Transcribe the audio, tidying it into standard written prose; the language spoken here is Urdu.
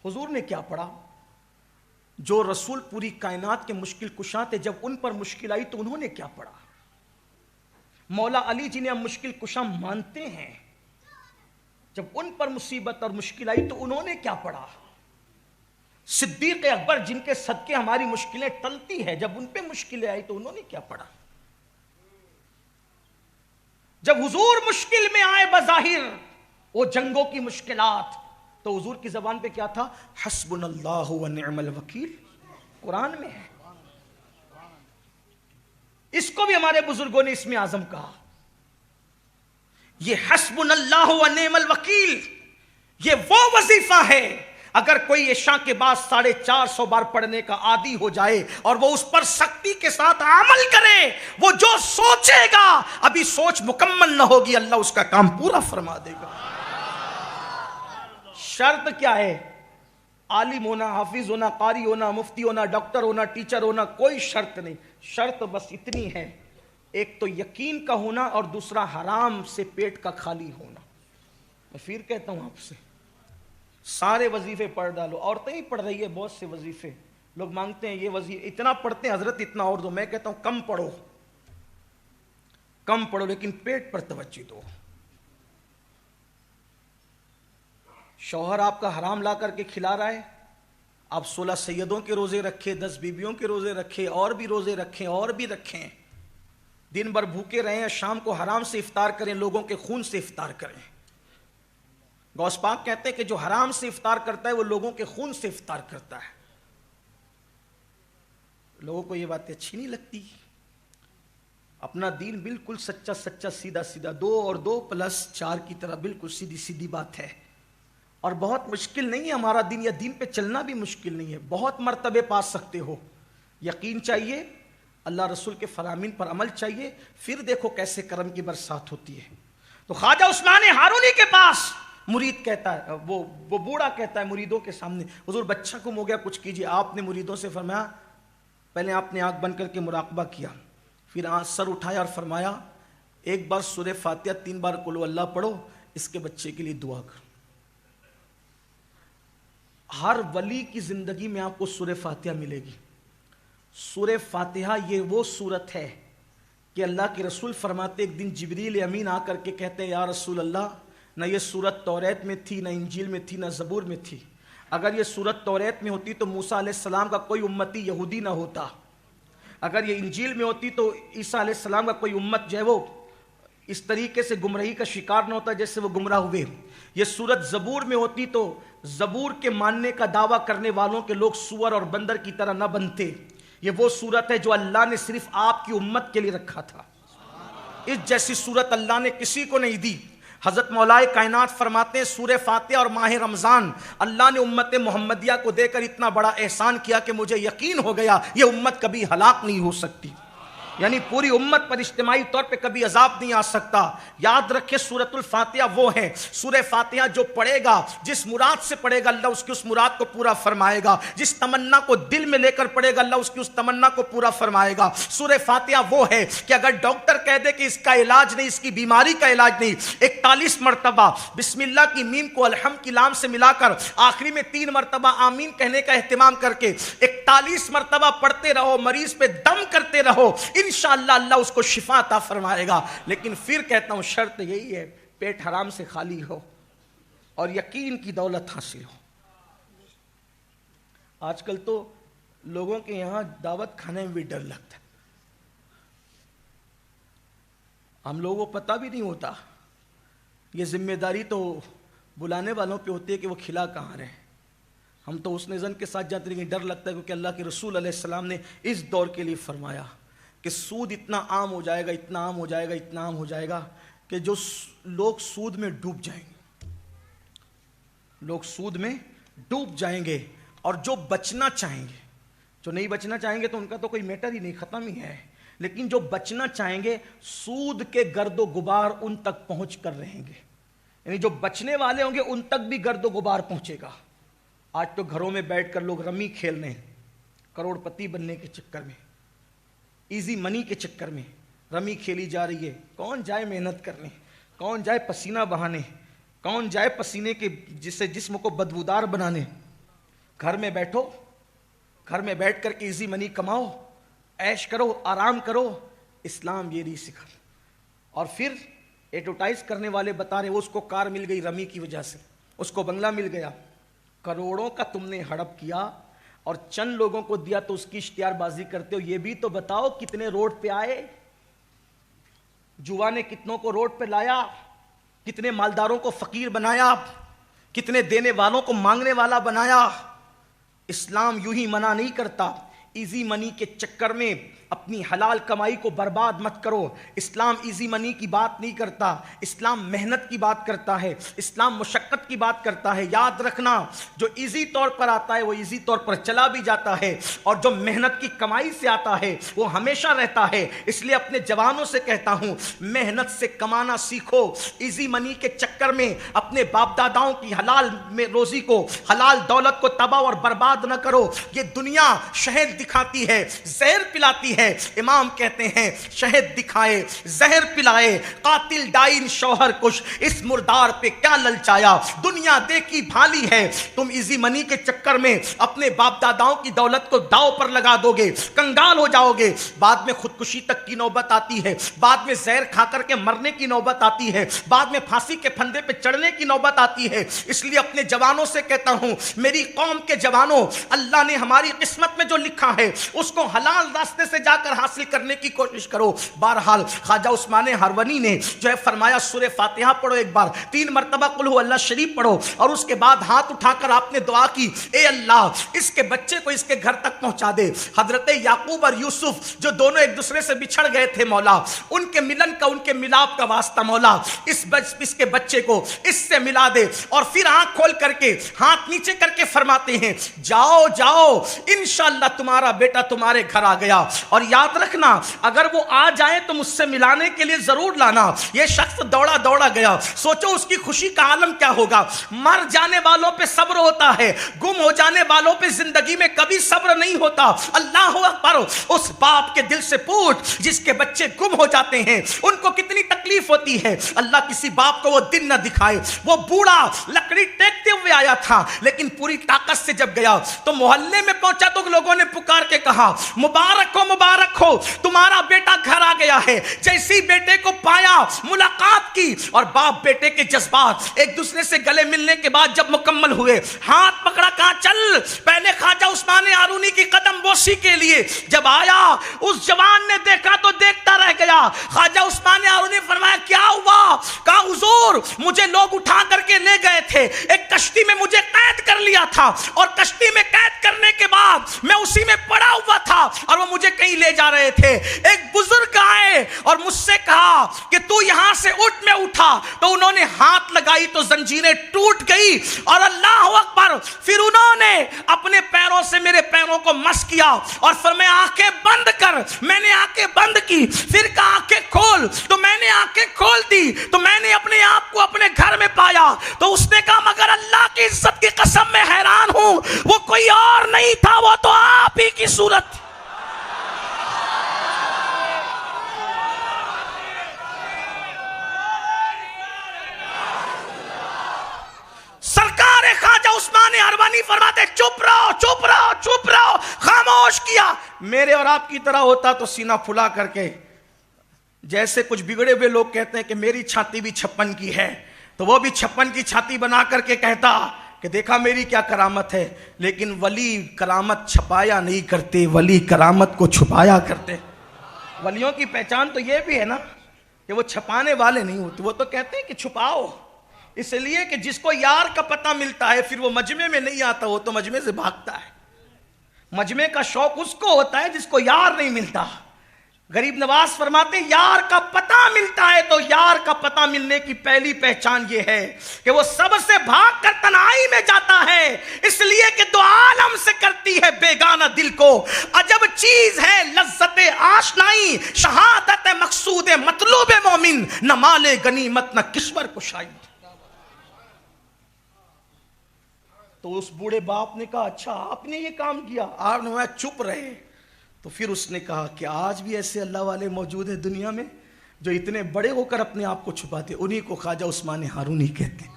حضور نے کیا پڑھا؟ جو رسول پوری کائنات کے مشکل کشا تھے، جب ان پر مشکل آئی تو انہوں نے کیا پڑھا؟ مولا علی جنہیں ہم مشکل کشا مانتے ہیں، جب ان پر مصیبت اور مشکل آئی تو انہوں نے کیا پڑھا؟ صدیق اکبر جن کے صدقے ہماری مشکلیں ٹلتی ہے، جب ان پہ مشکلیں آئی تو انہوں نے کیا پڑھا؟ جب حضور مشکل میں آئے بظاہر وہ جنگوں کی مشکلات، تو حضور کی زبان پہ کیا تھا؟ حسبنا اللہ و نعم الوکیل، قرآن میں ہے۔ اس کو بھی ہمارے بزرگوں نے اسم اعظم کہا۔ یہ حسبنا اللہ و نعم الوکیل، یہ وہ وظیفہ ہے اگر کوئی عشاء کے بعد 450 بار پڑھنے کا عادی ہو جائے اور وہ اس پر سختی کے ساتھ عمل کرے، وہ جو سوچے گا ابھی سوچ مکمل نہ ہوگی، اللہ اس کا کام پورا فرما دے گا۔ شرط کیا ہے؟ عالم ہونا، حافظ ہونا، قاری ہونا، مفتی ہونا، ڈاکٹر ہونا، ٹیچر ہونا، کوئی شرط نہیں۔ شرط بس اتنی ہے، ایک تو یقین کا ہونا اور دوسرا حرام سے پیٹ کا خالی ہونا۔ میں پھر کہتا ہوں آپ سے، سارے وظیفے پڑھ ڈالو۔ عورتیں ہی پڑھ رہی ہے بہت سے وظیفے، لوگ مانگتے ہیں یہ وظیفے اتنا پڑھتے ہیں حضرت اتنا اور دو۔ میں کہتا ہوں کم پڑھو، کم پڑھو لیکن پیٹ پر توجہ دو۔ شوہر آپ کا حرام لا کر کے کھلا رہا ہے، آپ 16 سیدوں کے روزے رکھیں، 10 بیویوں کے روزے رکھیں، اور بھی روزے رکھیں اور بھی رکھیں، دن بھر بھوکے رہیں، شام کو حرام سے افطار کریں، لوگوں کے خون سے افطار کریں۔ غوث پاک کہتے ہیں کہ جو حرام سے افطار کرتا ہے وہ لوگوں کے خون سے افطار کرتا ہے۔ لوگوں کو یہ باتیں اچھی نہیں لگتی۔ اپنا دین بالکل سچا سچا سیدھا سیدھا، 2 اور 2 + 4 کی طرح بالکل سیدھی سیدھی بات ہے، اور بہت مشکل نہیں ہے ہمارا دین، یا دین پہ چلنا بھی مشکل نہیں ہے، بہت مرتبے پا سکتے ہو۔ یقین چاہیے، اللہ رسول کے فرامین پر عمل چاہیے، پھر دیکھو کیسے کرم کی برسات ہوتی ہے۔ تو خواجہ عثمان ہارونی کے پاس مرید کہتا ہے، وہ بوڑھا کہتا ہے مریدوں کے سامنے، حضور بچہ گم ہو گیا کچھ کیجیے۔ آپ نے مریدوں سے فرمایا، پہلے آپ نے آنکھ بند کر کے مراقبہ کیا، پھر سر اٹھایا اور فرمایا ایک بار سورہ فاتحہ 3 بار قل اللہ پڑھو، اس کے بچے کے لیے دعا کرو۔ ہر ولی کی زندگی میں آپ کو سورہ فاتحہ ملے گی۔ سورہ فاتحہ یہ وہ سورت ہے کہ اللہ کے رسول فرماتے ایک دن جبریل امین آ کر کے کہتے ہیں یا رسول اللہ، نہ یہ سورت توریت میں تھی، نہ انجیل میں تھی، نہ زبور میں تھی۔ اگر یہ سورت توریت میں ہوتی تو موسیٰ علیہ السلام کا کوئی امتی یہودی نہ ہوتا، اگر یہ انجیل میں ہوتی تو عیسیٰ علیہ السلام کا کوئی امت جو ہے وہ اس طریقے سے گمراہی کا شکار نہ ہوتا جیسے وہ گمراہ ہوئے۔ یہ سورت زبور میں ہوتی تو زبور کے ماننے کا دعویٰ کرنے والوں کے لوگ سور اور بندر کی طرح نہ بنتے۔ یہ وہ سورت ہے جو اللہ نے صرف آپ کی امت کے لیے رکھا تھا، اس جیسی سورت اللہ نے کسی کو نہیں دی۔ حضرت مولائے کائنات فرماتے ہیں سورہ فاتحہ اور ماہ رمضان اللہ نے امت محمدیہ کو دے کر اتنا بڑا احسان کیا کہ مجھے یقین ہو گیا یہ امت کبھی ہلاک نہیں ہو سکتی، یعنی پوری امت پر اجتماعی طور پہ کبھی عذاب نہیں آ سکتا۔ یاد رکھے سورۃ الفاتحہ وہ ہے، سورہ فاتحہ جو پڑھے گا، جس مراد سے پڑھے گا اللہ اس کی اس مراد کو پورا فرمائے گا، جس تمنا کو دل میں لے کر پڑھے گا اللہ اس کی اس تمنا کو پورا فرمائے گا۔ سورہ فاتحہ وہ ہے کہ اگر ڈاکٹر کہہ دے کہ اس کا علاج نہیں، اس کی بیماری کا علاج نہیں، 41 مرتبہ بسم اللہ کی میم کو الحمد کی لام سے ملا کر آخری میں 3 مرتبہ آمین کہنے کا اہتمام کر کے 41 مرتبہ پڑھتے رہو، مریض پہ دم کرتے رہو، انشاءاللہ اللہ اس کو شفا عطا فرمائے گا۔ لیکن پھر کہتا ہوں شرط یہی ہے پیٹ حرام سے خالی ہو اور یقین کی دولت حاصل ہو۔ آج کل تو لوگوں کے یہاں دعوت کھانے میں بھی ڈر لگتا ہے، ہم لوگوں کو پتہ بھی نہیں ہوتا، یہ ذمہ داری تو بلانے والوں پہ ہوتی ہے کہ وہ کھلا کہاں رہے۔ ہم تو اس نظر کے ساتھ جاتے لیکن ڈر لگتا ہے کیونکہ اللہ کے رسول علیہ السلام نے اس دور کے لیے فرمایا کہ سود اتنا عام ہو جائے گا، اتنا عام ہو جائے گا، اتنا عام ہو جائے گا کہ جو لوگ سود میں ڈوب جائیں گے، لوگ سود میں ڈوب جائیں گے، اور جو بچنا چاہیں گے، جو نہیں بچنا چاہیں گے تو ان کا تو کوئی میٹر ہی نہیں، ختم ہی ہے، لیکن جو بچنا چاہیں گے سود کے گرد و غبار ان تک پہنچ کر رہیں گے، یعنی جو بچنے والے ہوں گے ان تک بھی گرد و غبار پہنچے گا۔ آج تو گھروں میں بیٹھ کر لوگ رمی کھیل رہے ہیں، کروڑ پتی بننے کے چکر میں، ایزی منی کے چکر میں رمی کھیلی جا رہی ہے۔ کون جائے محنت کرنے، کون جائے پسینہ بہانے، کون جائے پسینے کے جس سے جسم کو بدبودار بنانے۔ گھر میں بیٹھو، گھر میں بیٹھ کر کے ایزی منی کماؤ، عیش کرو، آرام کرو، اسلام یہ نہیں سکھا۔ اور پھر ایڈورٹائز کرنے والے بتا رہے اس کو کار مل گئی رمی کی وجہ سے، اس کو بنگلہ مل گیا، کروڑوں کا تم نے ہڑپ کیا اور چند لوگوں کو دیا تو اس کی اشتہار بازی کرتے ہو۔ یہ بھی تو بتاؤ کتنے روڈ پہ آئے، جوا نے کتنوں کو روڈ پہ لایا، کتنے مالداروں کو فقیر بنایا، کتنے دینے والوں کو مانگنے والا بنایا۔ اسلام یوں ہی منع نہیں کرتا، ایزی منی کے چکر میں اپنی حلال کمائی کو برباد مت کرو۔ اسلام ایزی منی کی بات نہیں کرتا، اسلام محنت کی بات کرتا ہے، اسلام مشقت کی بات کرتا ہے۔ یاد رکھنا، جو ایزی طور پر آتا ہے وہ ایزی طور پر چلا بھی جاتا ہے، اور جو محنت کی کمائی سے آتا ہے وہ ہمیشہ رہتا ہے۔ اس لیے اپنے جوانوں سے کہتا ہوں، محنت سے کمانا سیکھو، ایزی منی کے چکر میں اپنے باپ داداؤں کی حلال میں روزی کو، حلال دولت کو تباہ اور برباد نہ کرو۔ یہ دنیا شہد دکھاتی ہے، زہر پلاتی ہے۔ امام کہتے ہیں شہد دکھائے، زہر پلائے، قاتل ڈائن شوہر کش، اس مردار پہ کیا للچایا۔ دنیا دیکھی بھالی ہے، تم ایزی منی کے چکر میں اپنے باپ داداؤں کی دولت کو داؤ پر لگا دو گے، کنگال ہو جاؤ گے، بعد میں خودکشی تک کی نوبت آتی ہے، بعد میں زہر کھا کر کے مرنے کی نوبت آتی ہے، بعد میں پھانسی کے پھندے پہ چڑھنے کی نوبت آتی ہے۔ اس لیے اپنے جوانوں سے کہتا ہوں، میری قوم کے جوانوں، اللہ نے ہماری قسمت میں جو لکھا ہے اس کو حلال راستے سے جا کر حاصل کرنے کی کوشش کرو۔ بہرحال خواجہ عثمان ہرونی نے جو ہے فرمایا سورہ فاتحہ پڑھو، ایک بار 3 مرتبہ قل ہو اللہ شریف پڑھو، اور اس کے بعد ہاتھ اٹھا کر آپ نے دعا کی، اے اللہ اس کے بچے کو اس کے گھر تک پہنچا دے۔ حضرت یعقوب اور یوسف جو دونوں ایک دوسرے سے بچھڑ گئے تھے مولا، ان کے ملن کا، ان کے ملاپ کا واسطہ مولا اس کے بچے کو اس سے ملا دے۔ اور پھر آنکھ کھول کر کے ہاتھ نیچے کر کے فرماتے ہیں جاؤ جاؤ انشاءاللہ تمہارا بیٹا تمہارے گھر آ گیا، اور یاد رکھنا اگر وہ آ جائیں تو مجھ سے ملانے کے لیے ضرور لانا۔ یہ شخص دوڑا دوڑا گیا، سوچو اس کی خوشی کا عالم کیا ہوگا۔ مر جانے والوں پہ صبر ہوتا ہے، گم ہو جانے والوں پہ زندگی میں کبھی صبر نہیں ہوتا۔ اللہ اکبر، اس باپ کے دل سے پوچھ جس کے بچے گم ہو جاتے ہیں ان کو کتنی تکلیف ہوتی ہے۔ اللہ کسی باپ کو وہ دن نہ دکھائے۔ وہ بوڑھا لکڑی ٹیکتے ہوئے آیا تھا، لیکن پوری طاقت سے جب گیا تو محلے میں پہنچا تو لوگوں نے پکار کے کہا مبارک ہو مبارک ہو، تمہارا بیٹا گھر آ گیا ہے۔ جیسی بیٹے کو پایا، ملاقات کی، اور باپ بیٹے کے جذبات ایک دوسرے سے گلے ملنے کے بعد جب مکمل ہوئے، ہاتھ پکڑا، کہا چل۔ پہلے خواجہ عثمان ہارونی کی قدم بوسی کے لیے جب آیا، اس جوان نے دیکھا تو دیکھتا رہ گیا۔ خواجہ عثمان ہارونی نے فرمایا کیا ہوا؟ کہا حضور مجھے لوگ اٹھا کر کے لے گئے تھے، ایک کشتی میں مجھے قید کر لیا تھا، اور کشتی میں قید کرنے کے بعد میں اسی میں پڑا ہوا تھا اور وہ مجھے کہیں لے جا رہے تھے۔ ایک بزرگ آئے اور مجھ سے کہا کہ تو یہاں سے اٹھ، میں اٹھا تو انہوں نے ہاتھ لگائی تو زنجیریں ٹوٹ گئی، اور اللہ اکبر، پھر انہوں نے اپنے پیروں سے میرے پیروں کو مس کیا اور فرمایا آنکھیں بند کر۔ میں نے آنکھیں بند کی، پھر کہا آنکھیں کھول، تو میں نے آنکھیں کھول دی، تو میں نے اپنے آپ کو اپنے گھر میں پایا۔ تو اس نے کہا مگر اللہ کی عزت کی قسم میں حیران ہوں، وہ کوئی اور نہیں تھا، وہ تو آپ ہی کی صورت۔ سرکار خواجہ عثمان ہرونی فرماتے چپ رہو چپ رہو چپ رہو، خاموش کیا۔ میرے اور آپ کی طرح ہوتا تو سینہ پھلا کر کے، جیسے کچھ بگڑے ہوئے لوگ کہتے ہیں کہ میری چھاتی بھی 56 کی ہے، تو وہ بھی 56 کی چھاتی بنا کر کے کہتا کہ دیکھا میری کیا کرامت ہے۔ لیکن ولی کرامت چھپایا نہیں کرتے، ولی کرامت کو چھپایا کرتے۔ ولیوں کی پہچان تو یہ بھی ہے نا کہ وہ چھپانے والے نہیں ہوتے، وہ تو کہتے ہیں کہ چھپاؤ، اس لیے کہ جس کو یار کا پتہ ملتا ہے پھر وہ مجمع میں نہیں آتا، وہ تو مجمع سے بھاگتا ہے۔ مجمع کا شوق اس کو ہوتا ہے جس کو یار نہیں ملتا۔ غریب نواز فرماتے ہیں یار کا پتہ ملتا ہے تو یار کا پتہ ملنے کی پہلی پہچان یہ ہے کہ وہ سب سے بھاگ کر تنہائی میں جاتا ہے، اس لیے کہ دو عالم سے کرتی ہے بیگانہ دل کو۔ عجب چیز ہے لذت آشنائی، شہادت مقصود مطلوب مومن، نہ مال غنیمت نہ کشور کشائی۔ تو اس بوڑھے باپ نے کہا اچھا آپ نے یہ کام کیا؟ آپ نے چپ رہے۔ تو پھر اس نے کہا کہ آج بھی ایسے اللہ والے موجود ہیں دنیا میں جو اتنے بڑے ہو کر اپنے آپ کو چھپاتے، انہی کو خواجہ عثمان ہارونی کہتے ہیں۔